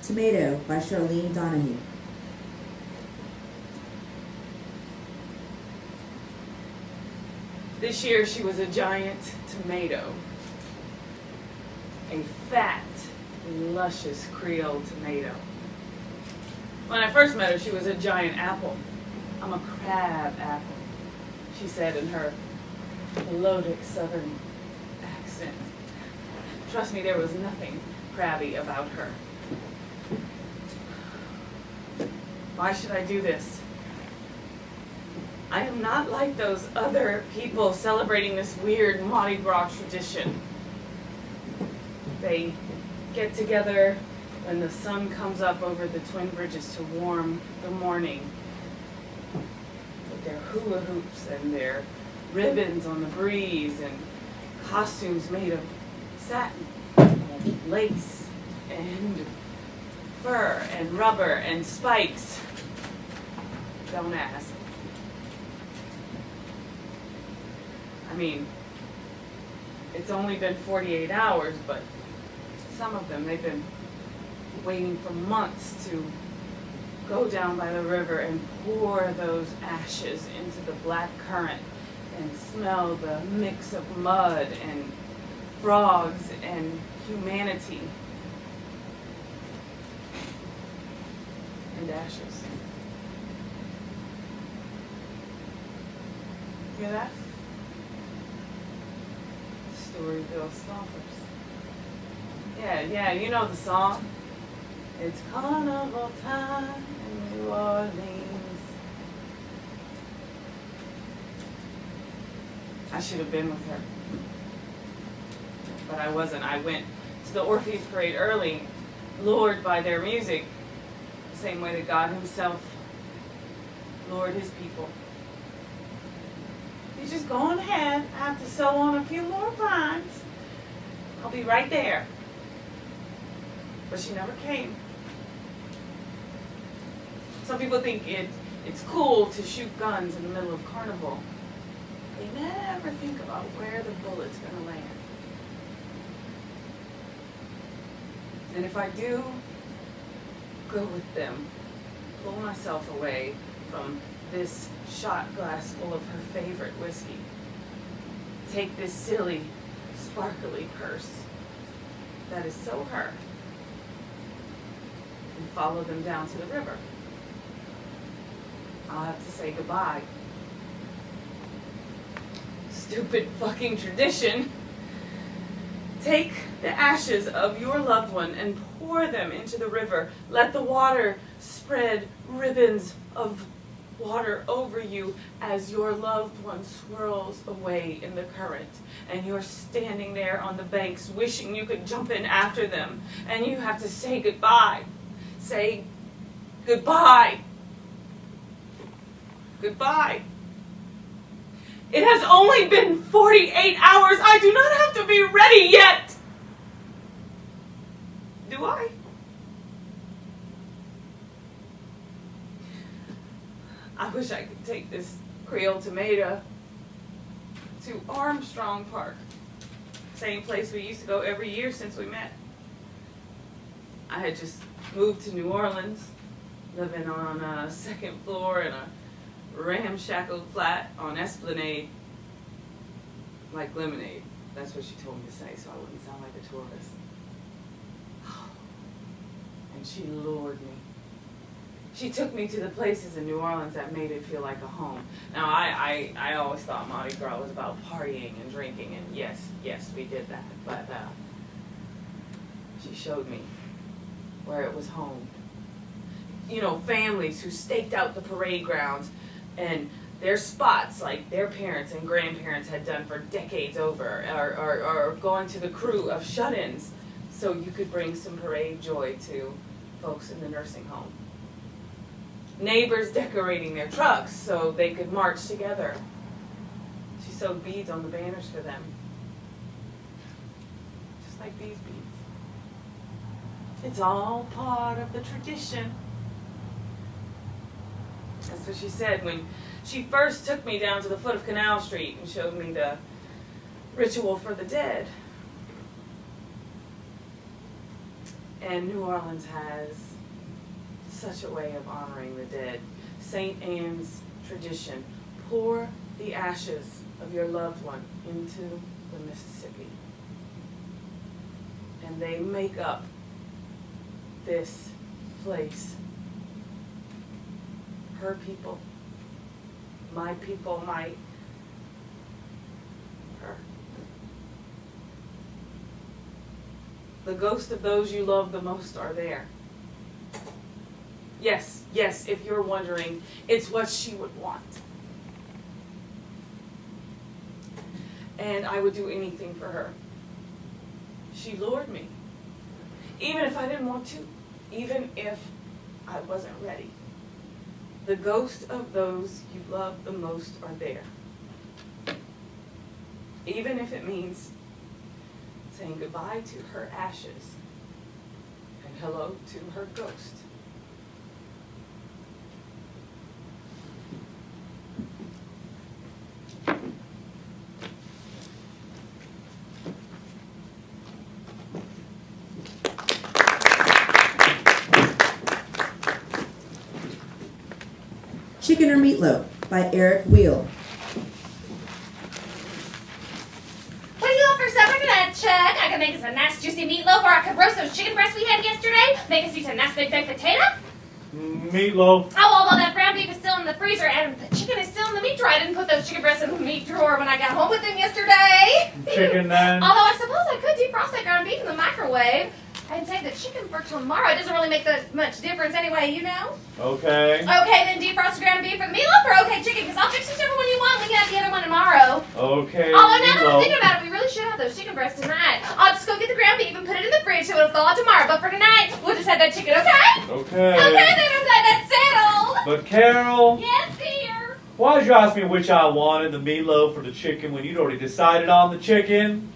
Tomato by Charlene Donaghy. This year she was a giant tomato. A fat, luscious Creole tomato. When I first met her, she was a giant apple. I'm a crab apple, she said in her melodic southern accent. Trust me, there was nothing crabby about her. Why should I do this? I am not like those other people celebrating this weird Mardi Gras tradition. They get together when the sun comes up over the twin bridges to warm the morning with their hula hoops and their ribbons on the breeze and costumes made of satin and lace and fur and rubber and spikes. Don't ask. I mean, it's only been 48 hours, but some of them, they've been waiting for months to go down by the river and pour those ashes into the black current and smell the mix of mud and frogs and humanity and ashes. Hear that? Storyville Stompers. Yeah, you know the song. It's carnival time in New Orleans. I should have been with her, but I wasn't. I went to the Orpheus Parade early, lured by their music, the same way that God himself lured his people. You just go on ahead. I have to sew on a few more vines. I'll be right there. But she never came. Some people think it's cool to shoot guns in the middle of carnival. They never think about where the bullet's going to land. And if I do go with them, pull myself away from this shot glass full of her favorite whiskey, take this silly, sparkly purse that is so her, and follow them down to the river, I'll have to say goodbye. Stupid fucking tradition. Take the ashes of your loved one and pour them into the river. Let the water spread ribbons of water over you as your loved one swirls away in the current, and you're standing there on the banks wishing you could jump in after them, and you have to say goodbye. Say goodbye. Goodbye. It has only been 48 hours. I do not have to be ready yet. Do I? I wish I could take this Creole Tomato to Armstrong Park. Same place we used to go every year since we met. I had just moved to New Orleans, living on a second floor in a ramshackle flat on Esplanade, like lemonade. That's what she told me to say, so I wouldn't sound like a tourist. And she lured me. She took me to the places in New Orleans that made it feel like a home. Now, I always thought Mardi Gras was about partying and drinking, and yes, we did that. But she showed me where it was home. You know, families who staked out the parade grounds and their spots like their parents and grandparents had done for decades over, or going to the crew of shut-ins so you could bring some parade joy to folks in the nursing home. Neighbors decorating their trucks so they could march together. She sewed beads on the banners for them. Just like these beads. It's all part of the tradition. That's what she said when she first took me down to the foot of Canal Street and showed me the ritual for the dead. And New Orleans has such a way of honoring the dead. St. Anne's tradition: pour the ashes of your loved one into the Mississippi. And they make up this place. Her people, my her. The ghosts of those you love the most are there. Yes, if you're wondering, it's what she would want. And I would do anything for her. She lured me. Even if I didn't want to. Even if I wasn't ready. The ghosts of those you love the most are there. Even if it means saying goodbye to her ashes and hello to her ghost. Chicken or Meatloaf by Eric Weil. What do you want for supper tonight, Chuck? I could make us a nice juicy meatloaf, or I could roast those chicken breasts we had yesterday. Make us eat a nice big baked potato. Meatloaf. Oh, although that ground beef is still in the freezer and the chicken is still in the meat drawer. I didn't put those chicken breasts in the meat drawer when I got home with them yesterday. Chicken then. Although I suppose I could defrost that ground beef in the microwave. I'd save the chicken for tomorrow. It doesn't really make that much difference anyway, you know? Okay. Okay, then defrost the ground beef for the meatloaf, or okay chicken, because I'll fix whichever one you want. We can have the other one tomorrow. Okay. Although now that I'm Meatloaf. thinking about it, we really should have those chicken breasts tonight. I'll just go get the ground beef and put it in the fridge so it'll thaw out tomorrow. But for tonight, we'll just have that chicken, okay? Okay. Okay, then I'm glad that's settled. But Carol, Yes, dear. why did you ask me which I wanted, the meatloaf or the chicken, when you'd already decided on the chicken?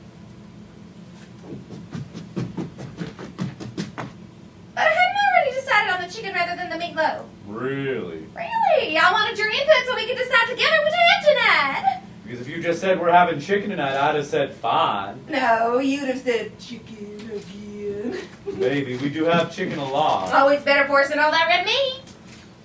But I hadn't already decided on the chicken rather than the meatloaf. Really? Really? I wanted your input so we could decide together what to have tonight. Because if you just said we're having chicken tonight, I'd have said fine. No, you'd have said chicken again. Maybe. We do have chicken a lot. Oh, it's better for us than all that red meat.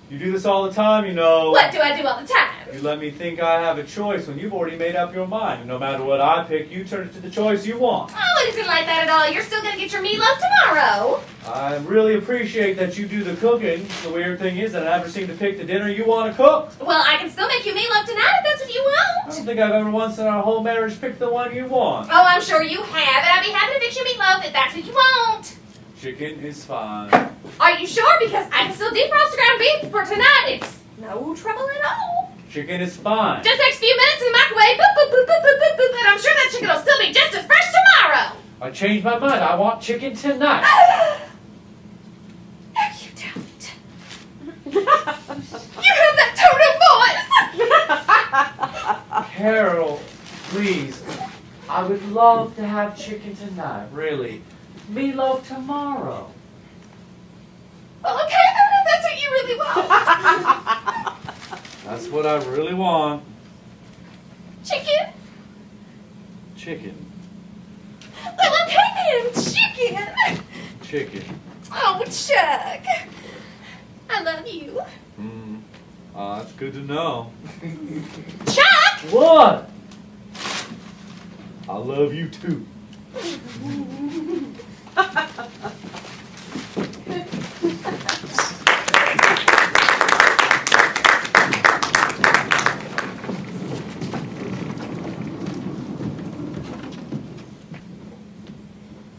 You do this all the time, you know. What do I do all the time? You let me think I have a choice when you've already made up your mind. And no matter what I pick, you turn it to the choice you want. Oh, it isn't like that at all. You're still going to get your meatloaf tomorrow. I really appreciate that you do the cooking. The weird thing is that I never seem to pick the dinner you want to cook. Well, I can still make you meatloaf tonight if that's what you I want. don't think I've ever once in our whole marriage picked the one you want. Oh, I'm sure you have, and I'd be happy to fix you meatloaf if that's what you want. Chicken is fine. Are you sure? Because I can still defrost the ground beef for tonight. It's no trouble at all. Chicken is fine. Just takes a few minutes in the microwave, boop, boop, boop, boop, boop, boop, boop, and I'm sure that chicken will still be just as fresh tomorrow. I changed my mind. I want chicken tonight. No, you don't. You have that tone of voice. Carol, please. I would love to have chicken tonight, really. Meatloaf tomorrow. Well, okay, then, if that's what you really want. That's what I really want. Chicken? Chicken. Well, okay then, chicken. Chicken. Oh, Chuck. I love you. That's good to know. Chuck! What? I love you too.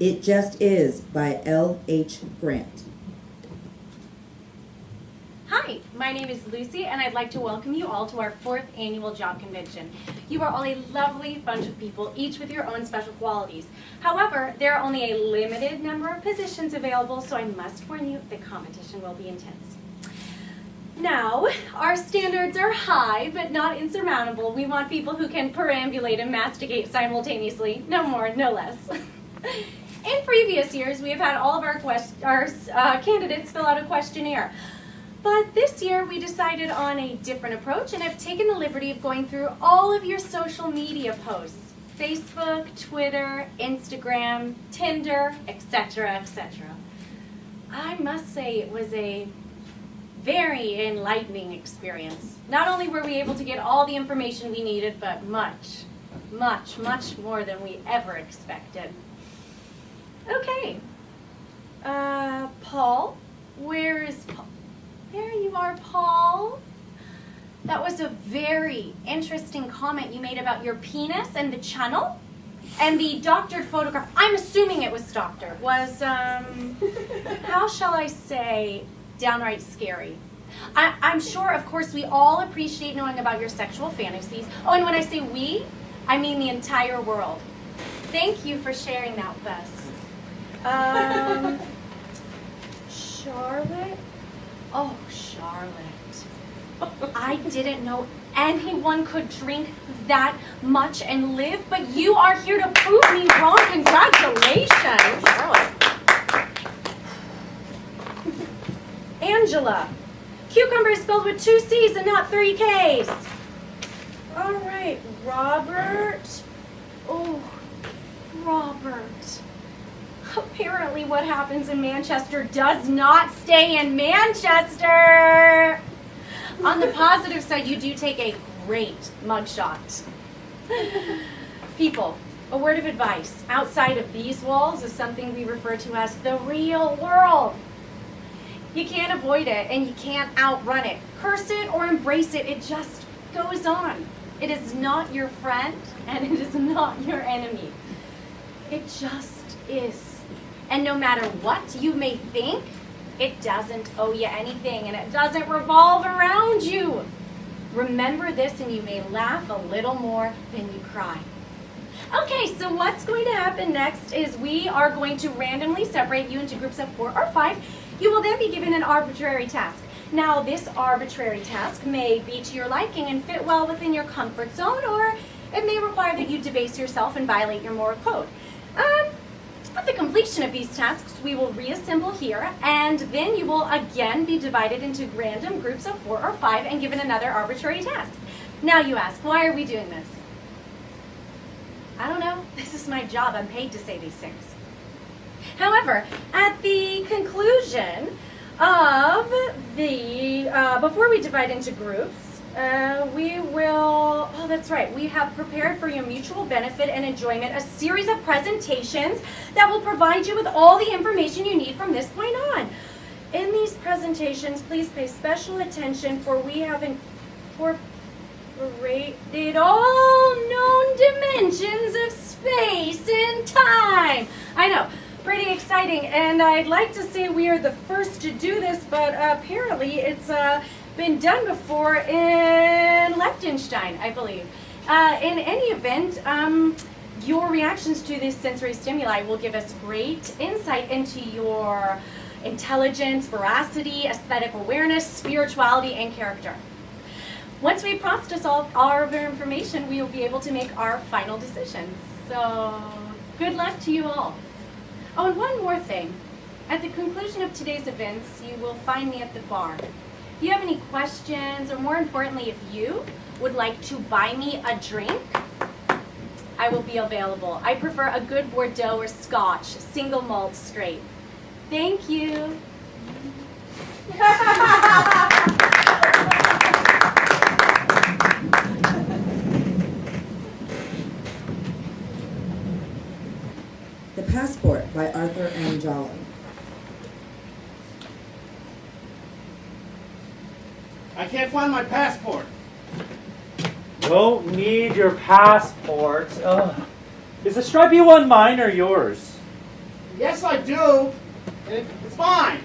It Just Is by L.H. Grant. Hi, my name is Lucy, and I'd like to welcome you all to our 4th annual job convention. You are all a lovely bunch of people, each with your own special qualities. However, there are only a limited number of positions available, so I must warn you, the competition will be intense. Now, our standards are high, but not insurmountable. We want people who can perambulate and masticate simultaneously. No more, no less. In previous years, we have had all of our candidates fill out a questionnaire. But this year, we decided on a different approach and have taken the liberty of going through all of your social media posts. Facebook, Twitter, Instagram, Tinder, etc., etc. I must say it was a very enlightening experience. Not only were we able to get all the information we needed, but much, much, much more than we ever expected. Okay. Paul? Where is Paul? There you are, Paul. That was a very interesting comment you made about your penis and the channel. And the doctored photograph, I'm assuming it was doctored, was, how shall I say, downright scary. I'm sure, of course, we all appreciate knowing about your sexual fantasies. Oh, and when I say we, I mean the entire world. Thank you for sharing that with us. Charlotte? Oh, Charlotte. I didn't know anyone could drink that much and live, but you are here to prove me wrong. Congratulations. Charlotte. Angela. Cucumber is spelled with 2 C's and not 3 K's. All right, Robert. Oh, Robert. Apparently what happens in Manchester does not stay in Manchester. On the positive side, you do take a great mugshot. People, a word of advice. Outside of these walls is something we refer to as the real world. You can't avoid it and you can't outrun it. Curse it or embrace it, it just goes on. It is not your friend and it is not your enemy. It just is. And no matter what you may think, it doesn't owe you anything and it doesn't revolve around you. Remember this and you may laugh a little more than you cry. Okay, so what's going to happen next is we are going to randomly separate you into groups of 4 or 5. You will then be given an arbitrary task. Now, this arbitrary task may be to your liking and fit well within your comfort zone, or it may require that you debase yourself and violate your moral code. At the completion of these tasks, we will reassemble here, and then you will again be divided into random groups of 4 or 5 and given another arbitrary task. Now you ask, why are we doing this? I don't know. This is my job. I'm paid to say these things. However, at the conclusion of the, before we divide into groups, we will, oh, that's right, we have prepared for your mutual benefit and enjoyment a series of presentations that will provide you with all the information you need from this point on. In these presentations, please pay special attention, for we have incorporated all known dimensions of space and time. I know. Pretty exciting, and I'd like to say we are the first to do this, but apparently it's been done before in Liechtenstein, I believe. In any event, your reactions to this sensory stimuli will give us great insight into your intelligence, veracity, aesthetic awareness, spirituality, and character. Once we process all our information, we will be able to make our final decisions. So, good luck to you all. Oh, and one more thing. At the conclusion of today's events, you will find me at the bar. If you have any questions, or more importantly, if you would like to buy me a drink, I will be available. I prefer a good Bordeaux or Scotch, single malt straight. Thank you. The Passport by Arthur M. Jolly. I can't find my passport. Don't need your passport. Ugh. Is the stripy one mine or yours? Yes, I do. And it's fine.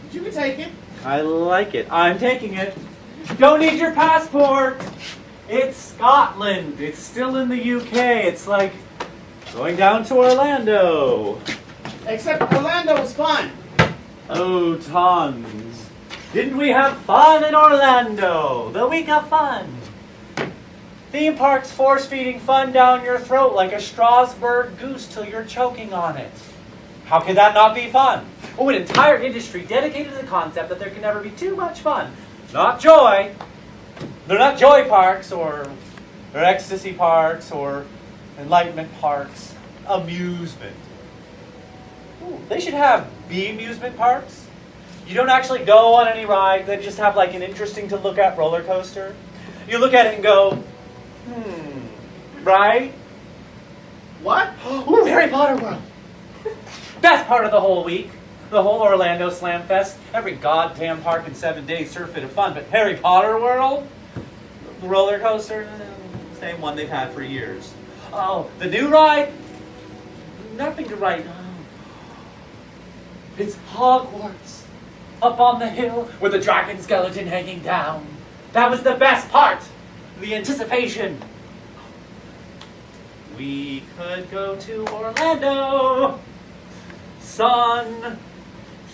But you can take it. I like it. I'm taking it. Don't need your passport. It's Scotland. It's still in the UK. It's like going down to Orlando. Except Orlando was fun. Oh, tons. Didn't we have fun in Orlando? The week of fun. Theme parks force-feeding fun down your throat like a Strasbourg goose till you're choking on it. How could that not be fun? Oh, an entire industry dedicated to the concept that there can never be too much fun. Not joy. They're not joy parks or ecstasy parks or enlightenment parks. Amusement. Ooh, they should have the amusement parks. You don't actually go on any ride. They just have like an interesting to look at roller coaster. You look at it and go, right? What? Ooh, Harry Potter World. Best part of the whole week. The whole Orlando Slam Fest. Every goddamn park in 7 days, surf it of fun. But Harry Potter World? The roller coaster? Same one they've had for years. Oh, the new ride? Nothing to write. It's Hogwarts. Up on the hill with the dragon skeleton hanging down. That was the best part. The anticipation. We could go to Orlando. Sun.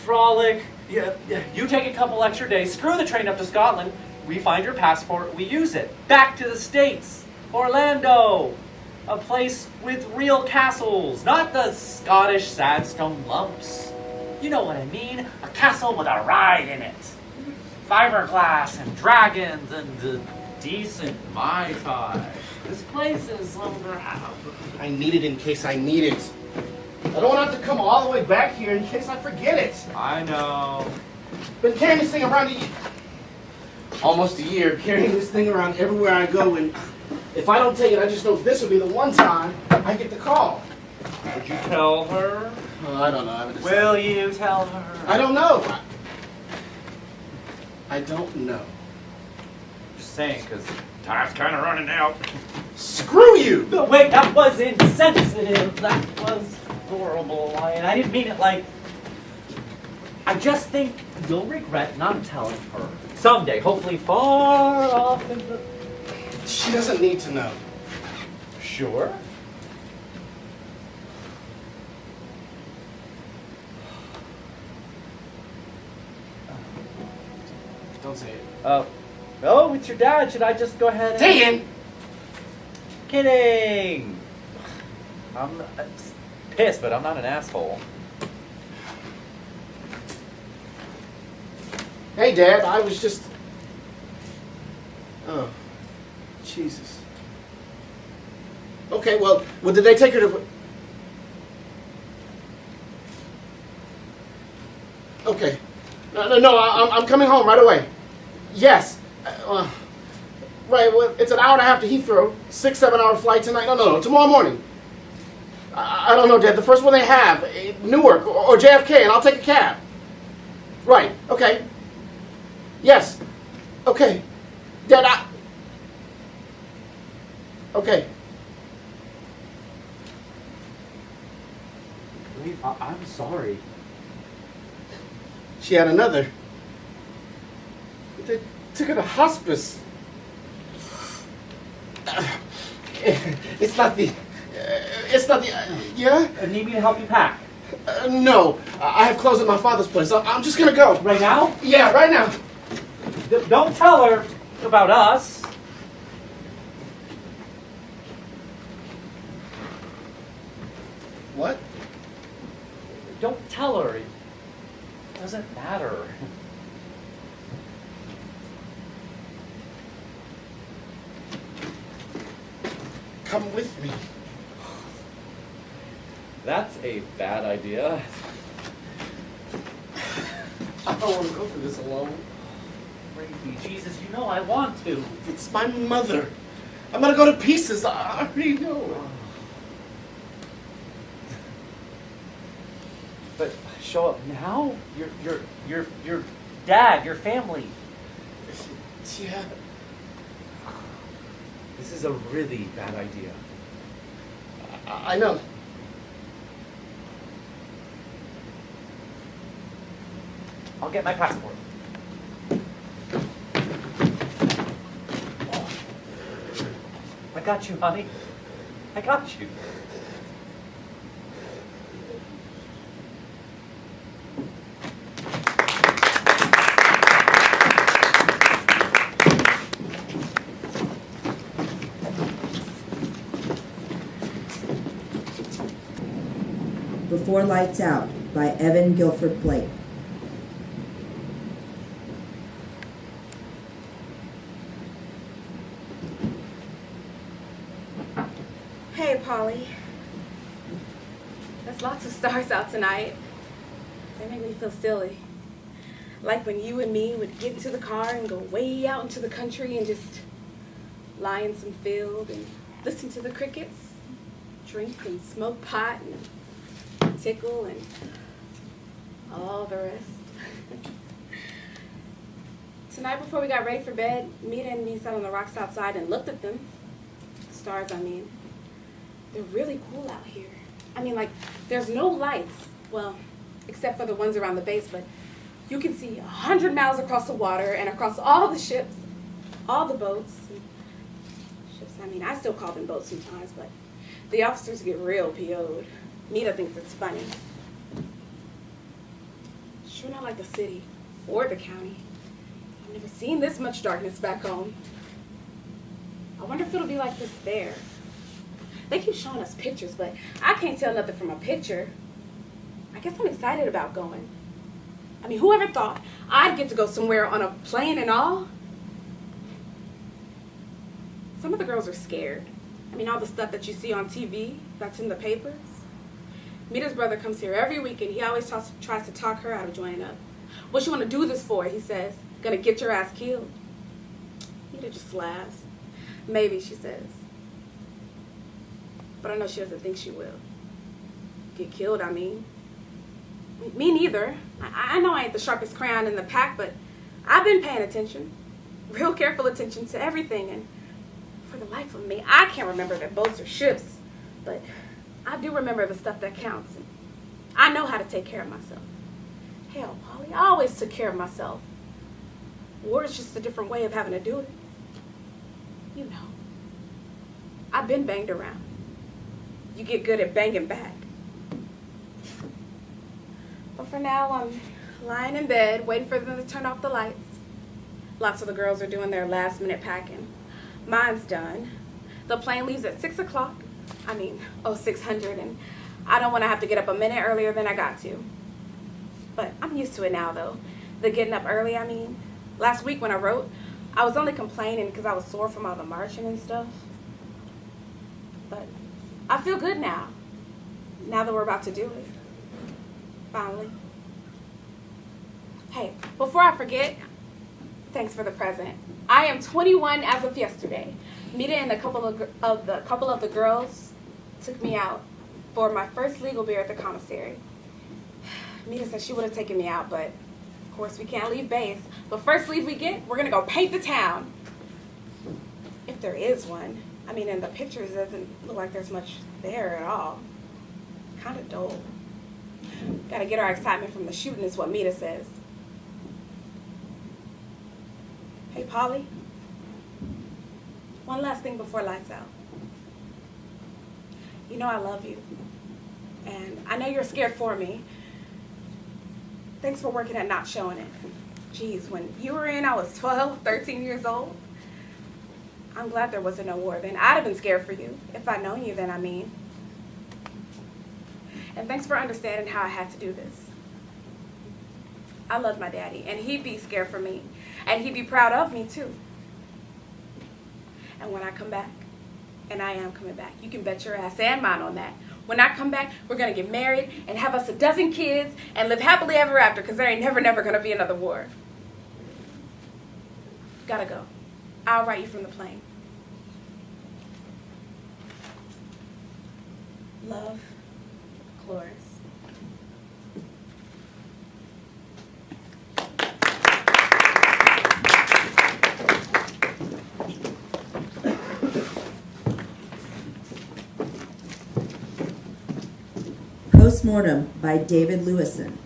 Frolic. Yeah, you take a couple extra days. Screw the train up to Scotland. We find your passport. We use it. Back to the States. Orlando. A place with real castles. Not the Scottish sandstone lumps. You know what I mean? A castle with a ride in it. Fiberglass and dragons and a decent Mai Tai. This place is underground. I need it in case I need it. I don't want to have to come all the way back here in case I forget it. I know. Been carrying this thing around almost a year, carrying this thing around everywhere I go, and if I don't take it, I just know this will be the one time I get the call. Would you tell her? I don't know. I haven't decided. Will you tell her? I don't know. I don't know. Just saying, because time's kind of running out. Screw you! No, wait, that was insensitive. That was horrible, and I didn't mean it like... I just think you'll regret not telling her. Someday, hopefully far off in the... She doesn't need to know. Sure? Don't say it. Oh, it's your dad. Should I just go ahead and... Dan! Kidding! I'm pissed, but I'm not an asshole. Hey, Dad, I was just... Oh, Jesus. Okay, well, did they take her to... Okay. No, I'm coming home right away. Yes. Right, well, it's an hour and a half to Heathrow. 6-7 hour flight tonight. No, tomorrow morning. I don't know, Dad. The first one they have, Newark or JFK, and I'll take a cab. Right, okay. Yes. Okay. Dad, okay. Wait, I'm sorry. She had another. They took her to hospice. It's not the... yeah? Need me to help you pack? No. I have clothes at my father's place. I'm just gonna go. Right now? Yeah, right now. Don't tell her about us. What? Don't tell her. It doesn't matter. Come with me. That's a bad idea. I don't want to go through this alone. Crazy. Jesus, you know I want to. It's my mother. I'm gonna go to pieces. I already know. But show up now. Your dad, your family. Yeah. This is a really bad idea. I know. I'll get my passport. I got you, honey. I got you. Before Lights Out by Evan Guilford Blake. Hey, Polly. There's lots of stars out tonight. They make me feel silly. Like when you and me would get into the car and go way out into the country and just lie in some field and listen to the crickets, drink and smoke pot and tickle and all the rest. Tonight before we got ready for bed, Mita and me sat on the rocks outside and looked at them. Stars, I mean. They're really cool out here. I mean, like, there's no lights. Well, except for the ones around the base, but you can see 100 miles across the water and across all the ships, all the boats. Ships, I mean, I still call them boats sometimes, but the officers get real PO'd. Mita thinks it's funny. Sure not like the city or the county. I've never seen this much darkness back home. I wonder if it'll be like this there. They keep showing us pictures, but I can't tell nothing from a picture. I guess I'm excited about going. I mean, whoever thought I'd get to go somewhere on a plane and all? Some of the girls are scared. I mean, all the stuff that you see on TV, that's in the papers. Mita's brother comes here every week, and he always tries to talk her out of joining up. What you want to do this for, he says. Gonna get your ass killed. Mita just laughs. Maybe, she says. But I know she doesn't think she will. Get killed, I mean. Me neither. I know I ain't the sharpest crayon in the pack, but I've been paying attention. Real careful attention to everything. And for the life of me, I can't remember their boats or ships. But I do remember the stuff that counts. And I know how to take care of myself. Hell, Polly, I always took care of myself. War is just a different way of having to do it. You know. I've been banged around. You get good at banging back. But for now, I'm lying in bed, waiting for them to turn off the lights. Lots of the girls are doing their last-minute packing. Mine's done. The plane leaves at 6 o'clock. I mean, 0600, and I don't want to have to get up a minute earlier than I got to. But I'm used to it now, though. The getting up early, I mean. Last week when I wrote, I was only complaining because I was sore from all the marching and stuff. But I feel good now that we're about to do it. Finally. Hey, before I forget, thanks for the present. I am 21 as of yesterday. Mita and a couple of the girls took me out for my first legal beer at the commissary. Mita said she would have taken me out, but of course we can't leave base. But first leave we get, we're gonna go paint the town. If there is one. I mean, in the pictures, it doesn't look like there's much there at all. Kind of dull. Gotta get our excitement from the shooting is what Mita says. Hey, Polly. One last thing before lights out. You know I love you. And I know you're scared for me. Thanks for working at not showing it. Geez, when you were in, I was 12, 13 years old. I'm glad there wasn't no war then. I'd have been scared for you. If I'd known you then, I mean. And thanks for understanding how I had to do this. I love my daddy, and he'd be scared for me. And he'd be proud of me, too. And when I come back, and I am coming back, you can bet your ass and mine on that. When I come back, we're going to get married and have us 12 kids and live happily ever after, because there ain't never going to be another war. Gotta go. I'll write you from the plane. Love, Cloris. Post-Mortem by David Lewison.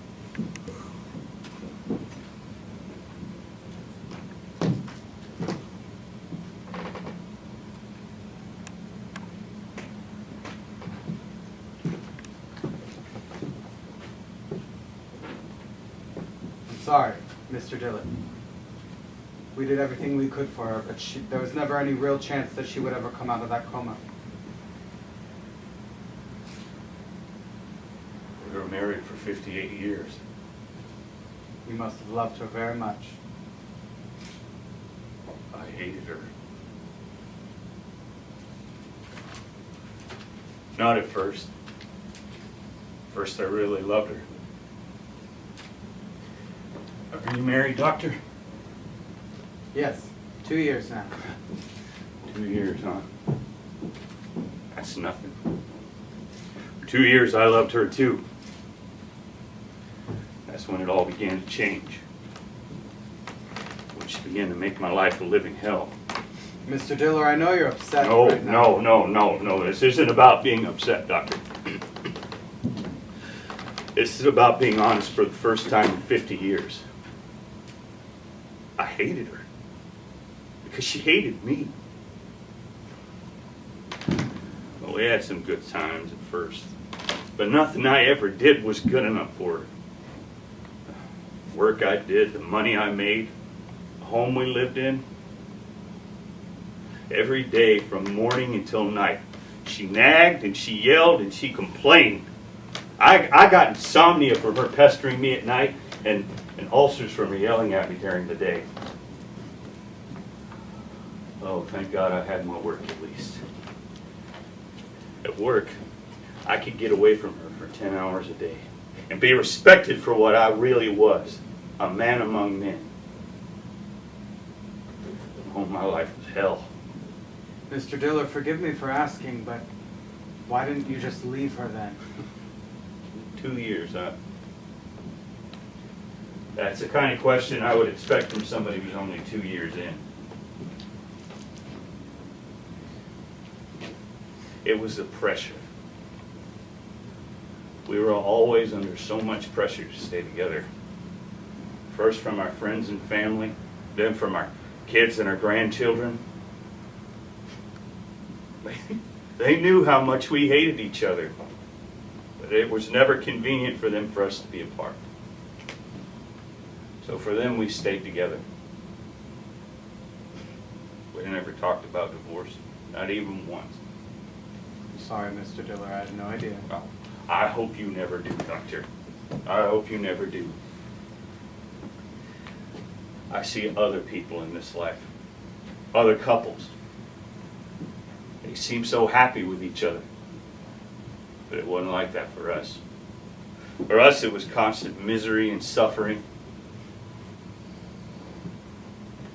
Sorry, Mr. Dillon. We did everything we could for her, but there was never any real chance that she would ever come out of that coma. We were married for 58 years. You must have loved her very much. I hated her. Not at first. First, I really loved her. Are you married, Doctor? Yes, 2 years now. 2 years, huh? That's nothing. For 2 years, I loved her too. That's when it all began to change. When she began to make my life a living hell. Mr. Diller, I know you're upset No, right now. no. This isn't about being upset, Doctor. This is about being honest for the first time in 50 years. I hated her. Because she hated me. Well, we had some good times at first. But nothing I ever did was good enough for her. The work I did, the money I made, the home we lived in. Every day from morning until night, she nagged and she yelled and she complained. I got insomnia from her pestering me at night and ulcers from her yelling at me during the day. Oh, thank God I had my work at least. At work, I could get away from her for 10 hours a day and be respected for what I really was, a man among men. Oh, my life was hell. Mr. Diller, forgive me for asking, but why didn't you just leave her then? 2 years, huh? That's the kind of question I would expect from somebody who's only 2 years in. It was the pressure. We were always under so much pressure to stay together. First from our friends and family, then from our kids and our grandchildren. They knew how much we hated each other, but it was never convenient for them for us to be apart. So for them, we stayed together. We never talked about divorce, not even once. I'm sorry, Mr. Diller, I had no idea. Well, I hope you never do, Doctor. I hope you never do. I see other people in this life, other couples. They seem so happy with each other. But it wasn't like that for us. For us, it was constant misery and suffering.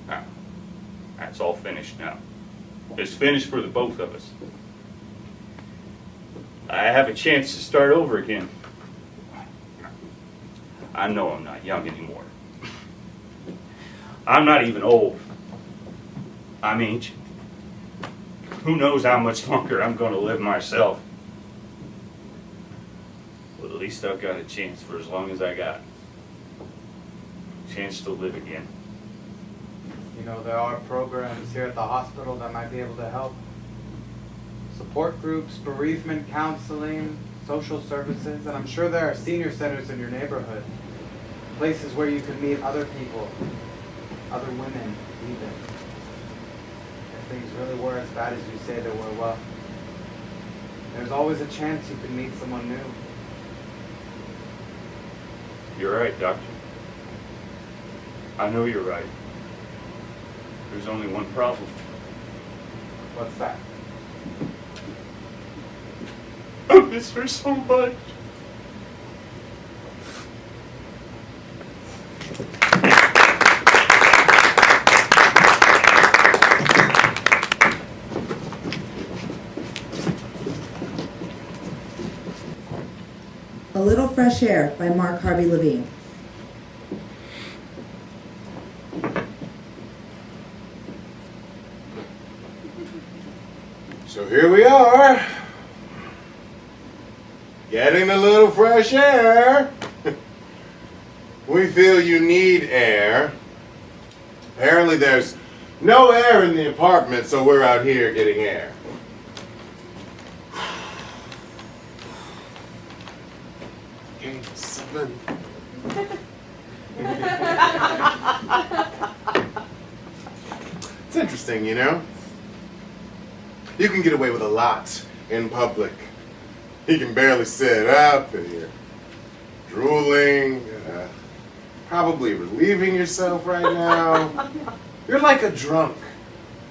Now, that's all finished now. It's finished for the both of us. I have a chance to start over again. I know I'm not young anymore. I'm not even old. I'm ancient. Who knows how much longer I'm going to live myself. Well, at least I've got a chance for as long as I got. A chance to live again. You know, there are programs here at the hospital that might be able to help. Support groups, bereavement counseling, social services, and I'm sure there are senior centers in your neighborhood. Places where you can meet other people, other women even. If things really were as bad as you say they were, well, there's always a chance you can meet someone new. You're right, Doctor. I know you're right. There's only one problem. What's that? I miss her so much. A Little Fresh Air by Harvey Levine. So here we are, getting a little fresh air. We feel you need air. Apparently there's no air in the apartment, so we're out here getting air. Okay, 7. It's interesting, you know? You can get away with a lot in public. You can barely sit up and you're drooling, probably relieving yourself right now. You're like a drunk.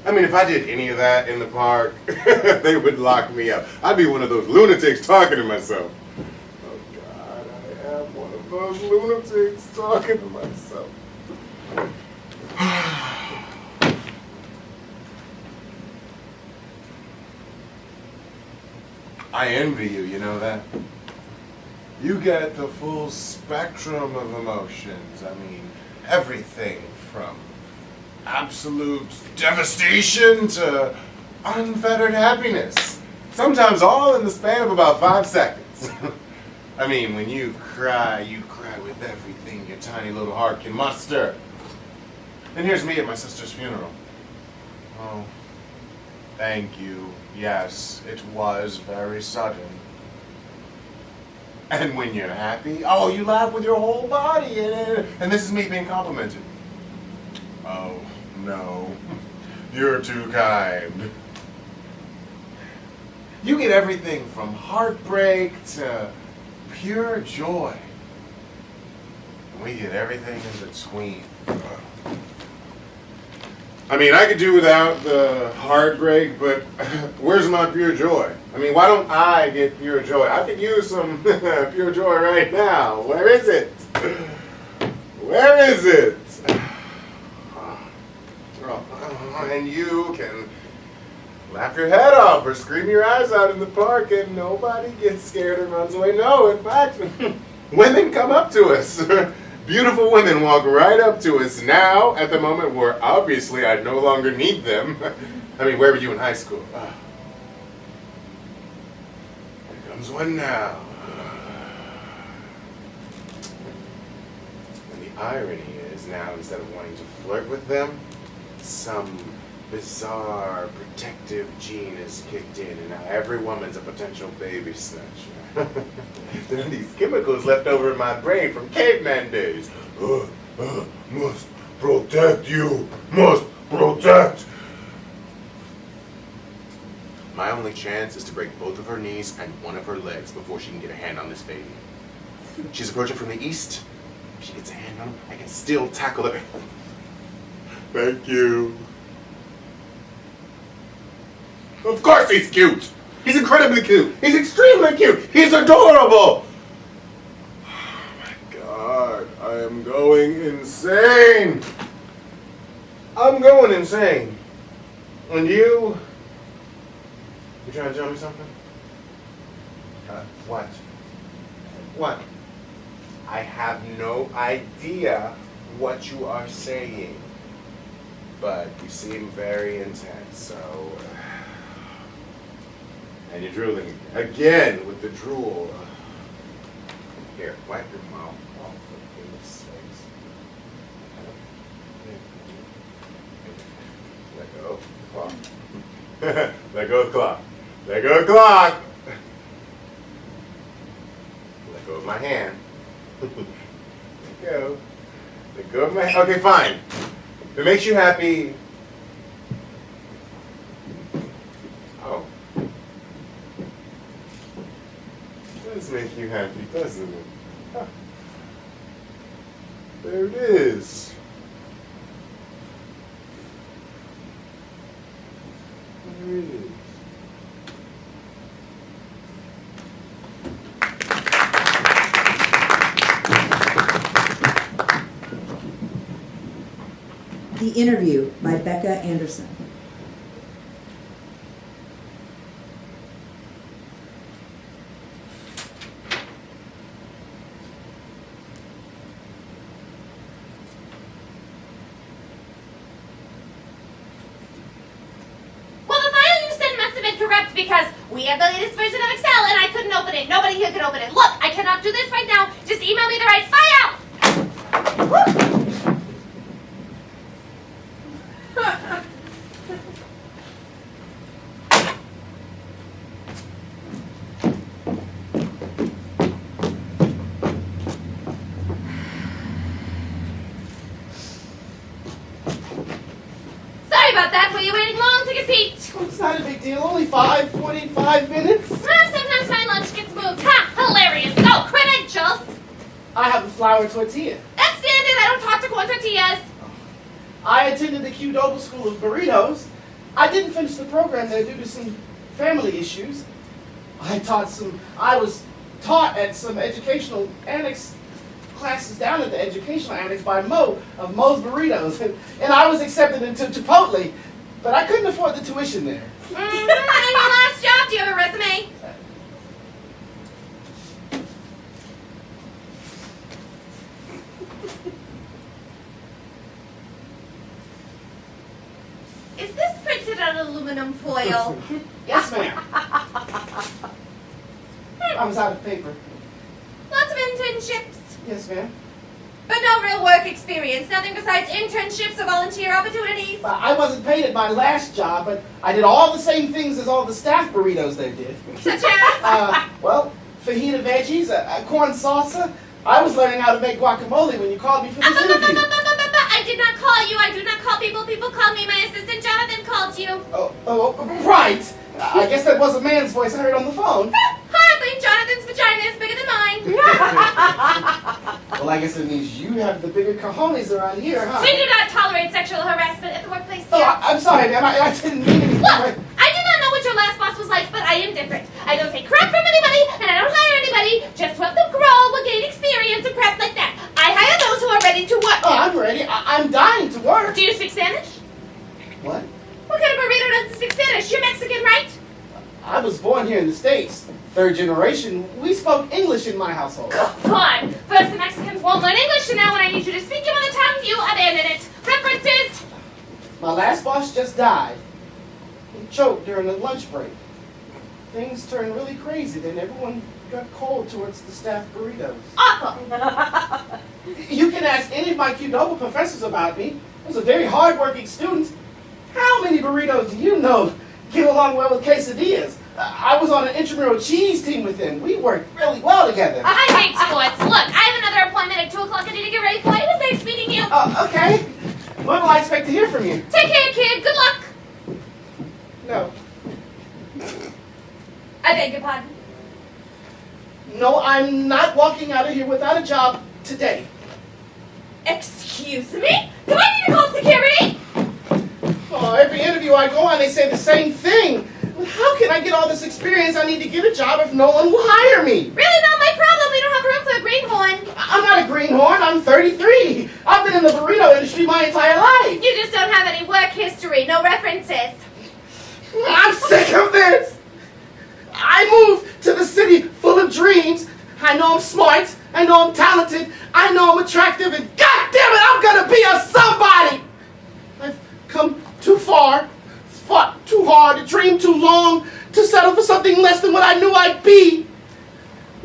I mean, if I did any of that in the park, they would lock me up. I'd be one of those lunatics talking to myself. Oh God, I am one of those lunatics talking to myself. I envy you, you know that? You get the full spectrum of emotions. I mean, everything from absolute devastation to unfettered happiness. Sometimes all in the span of about 5 seconds. I mean, when you cry with everything your tiny little heart can muster. And here's me at my sister's funeral. Oh, thank you. Yes, it was very sudden. And when you're happy, oh, you laugh with your whole body. And this is me being complimented. Oh, no. You're too kind. You get everything from heartbreak to pure joy. And we get everything in between. I mean, I could do without the heartbreak, but where's my pure joy? I mean, why don't I get pure joy? I could use some pure joy right now. Where is it? Where is it? And you can laugh your head off or scream your eyes out in the park and nobody gets scared and runs away. No, in fact, women come up to us. Beautiful women walk right up to us now at the moment where obviously I no longer need them. I mean, where were you in high school? Here comes one now. And the irony is now, instead of wanting to flirt with them, some bizarre protective gene is kicked in, and now every woman's a potential baby snatcher. There are these chemicals left over in my brain from caveman days. Must protect you. Must protect. My only chance is to break both of her knees and one of her legs before she can get a hand on this baby. She's approaching from the east. If she gets a hand on him, I can still tackle her. Thank you. Of course he's cute. He's incredibly cute. He's extremely cute. He's adorable. Oh my God, I am going insane. I'm going insane. And you trying to tell me something? What? What? I have no idea what you are saying, but you seem very intense, so... And you're drooling again with the drool. Here, wipe your mouth off, for goodness sakes. Let go of the clock. Let go of the clock. Let go of the clock. Let go of my hand. Let go. Let go of my hand. Okay, fine. If it makes you happy. Oh. It does make you happy, doesn't it? Huh. There it is. There it is. The Interview by Becca Anderson. Well, the file you sent must have been corrupt because we have the latest version of Excel and I couldn't open it. Nobody here could open it. Look, I cannot do this right now. Just email me the right file. Woo! Sorry about that. Were you waiting long? Take a seat. It's not a big deal. Only 45 minutes. Sometimes my lunch gets moved. Ha! Hilarious. So, credentials. I have a flour tortilla. That's standard. I don't talk to corn tortillas. I attended the Qdoba School of Burritos. I didn't finish the program there due to some family issues. I was taught at some educational annex classes down at the educational annex by Mo of Mo's Burritos, and I was accepted into Chipotle, but I couldn't afford the tuition there. And your last job, do you have a resume? Is this printed on aluminum foil? Yes, ma'am. I was out of paper. Lots of internships, Yes, ma'am. but no real work experience. Nothing besides internships or volunteer opportunities. I wasn't paid at my last job, but I did all the same things as all the staff burritos there did. Such as? Well, fajita veggies, corn salsa. I was learning how to make guacamole when you called me for this interview. I did not call you. I do not call people. People call me. My assistant Jonathan called you. Oh, right. I guess that was a man's voice I heard on the phone. Hardly. Jonathan's vagina is bigger than mine. Well, I guess it means you have the bigger cojones around here, huh? We do not tolerate sexual harassment at the workplace Oh, here. I'm sorry, ma'am. I didn't mean anything. Look, I did not know what your last boss was like, but I am different. I don't take crap from anybody, and I don't hire anybody just to help them grow or gain experience and crap like that. I hire those who are ready to work. Oh, I'm ready. I'm dying to work. Do you speak Spanish? What? What kind of burrito doesn't speak Spanish? You're Mexican, right? I was born here in the States. Third generation. We spoke English in my household. God, first the Mexicans won't learn English, and now when I need you to speak your mother tongue, you abandon it. References? My last boss just died. He choked during a lunch break. Things turned really crazy. Then everyone got cold towards the staff burritos. Awful. You can ask any of my Qdoba professors about me. I was a very hard-working student. How many burritos do you know get along well with quesadillas? I was on an intramural cheese team with them. We worked really well together. I hate sports. Look, I have another appointment at 2 o'clock. I need to get ready for it. It was nice meeting you. Okay. When will I expect to hear from you? Take care, kid. Good luck. No. I beg your pardon. No, I'm not walking out of here without a job today. Excuse me? Do I need to call security? Oh, every interview I go on, they say the same thing. How can I get all this experience I need to get a job if no one will hire me? Really not my problem. We don't have room for a greenhorn. I'm not a greenhorn. I'm 33. I've been in the burrito industry my entire life. You just don't have any work history. No references. I'm sick of this. I moved to the city full of dreams. I know I'm smart. I know I'm talented. I know I'm attractive. And God damn it, I'm going to be a somebody. I've come too far, fought too hard, dreamed too long to settle for something less than what I knew I'd be.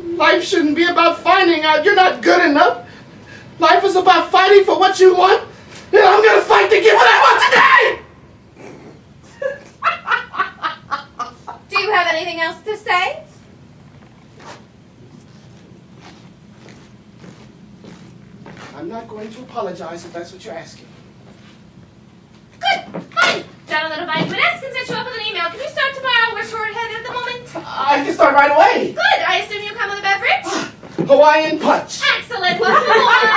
Life shouldn't be about finding out you're not good enough. Life is about fighting for what you want. And I'm going to fight to get what I want today. Do you have anything else to say? I'm not going to apologize if that's what you're asking. Good. Fine. Jonathan Levine, when Ask can set you up with an email. Can you start tomorrow? We're short-handed at the moment. I can start right away. Good. I assume you come with a beverage? Hawaiian punch. Excellent. Welcome aboard.